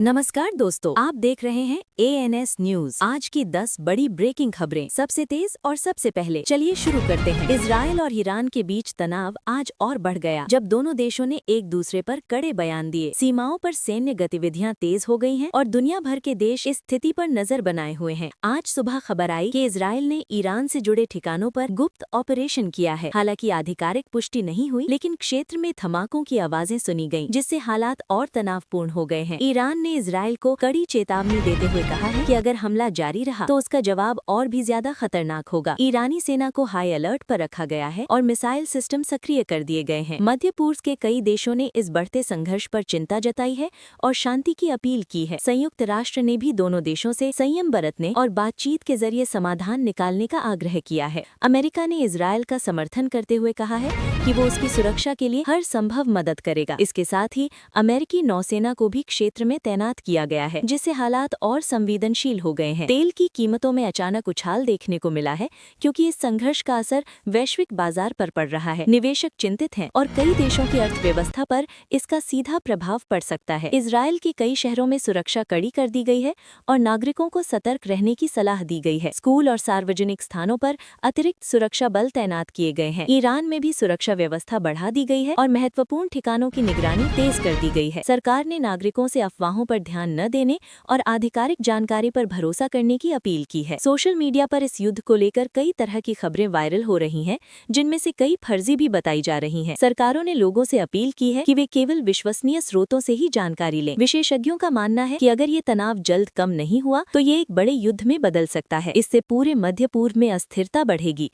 नमस्कार दोस्तों, आप देख रहे हैं ANS न्यूज। आज की 10 बड़ी ब्रेकिंग खबरें, सबसे तेज और सबसे पहले चलिए शुरू करते हैं। इजराइल और ईरान के बीच तनाव आज और बढ़ गया जब दोनों देशों ने एक दूसरे पर कड़े बयान दिए। सीमाओं पर सैन्य गतिविधियां तेज हो गई हैं और दुनिया भर के देश इस स्थिति पर नजर बनाए हुए हैं। आज सुबह खबर आई कि इजराइल ने ईरान से जुड़े ठिकानों पर गुप्त ऑपरेशन किया है। हालांकि आधिकारिक पुष्टि नहीं हुई, लेकिन क्षेत्र में धमाकों की आवाजें सुनी गईं, जिससे हालात और तनावपूर्ण हो गए हैं। ईरान ने इजराइल को कड़ी चेतावनी देते हुए कहा है कि अगर हमला जारी रहा तो उसका जवाब और भी ज्यादा खतरनाक होगा। ईरानी सेना को हाई अलर्ट पर रखा गया है और मिसाइल सिस्टम सक्रिय कर दिए गए हैं। मध्य पूर्व के कई देशों ने इस बढ़ते संघर्ष पर चिंता जताई है और शांति की अपील की है। संयुक्त राष्ट्र ने भी दोनों देशों से संयम बरतने और बातचीत के जरिए समाधान निकालने का आग्रह किया है। अमेरिका ने इजराइल का समर्थन करते हुए कहा है कि वो उसकी सुरक्षा के लिए हर संभव मदद करेगा। इसके साथ ही अमेरिकी नौसेना को भी क्षेत्र में तैनात किया गया है, जिससे हालात और संवेदनशील हो गए हैं। तेल की कीमतों में अचानक उछाल देखने को मिला है, क्योंकि इस संघर्ष का असर वैश्विक बाजार पर पड़ रहा है। निवेशक चिंतित हैं और कई देशों की अर्थव्यवस्था पर इसका सीधा प्रभाव पड़ सकता है। इजराइल के कई शहरों में सुरक्षा कड़ी कर दी गई है और नागरिकों को सतर्क रहने की सलाह दी गई है। स्कूल और सार्वजनिक स्थानों पर अतिरिक्त सुरक्षा बल तैनात किए गए हैं। ईरान में भी सुरक्षा व्यवस्था बढ़ा दी गई है और महत्वपूर्ण ठिकानों की निगरानी तेज कर दी गई है। सरकार ने नागरिकों से अफवाहों पर ध्यान न देने और आधिकारिक जानकारी पर भरोसा करने की अपील की है। सोशल मीडिया पर इस युद्ध को लेकर कई तरह की खबरें वायरल हो रही हैं, जिनमें से कई फर्जी भी बताई जा रही हैं। सरकारों ने लोगों से अपील की है कि वे केवल विश्वसनीय स्रोतों से ही जानकारी लें। विशेषज्ञों का मानना है कि अगर ये तनाव जल्द कम नहीं हुआ तो ये एक बड़े युद्ध में बदल सकता है। इससे पूरे मध्य पूर्व में अस्थिरता बढ़ेगी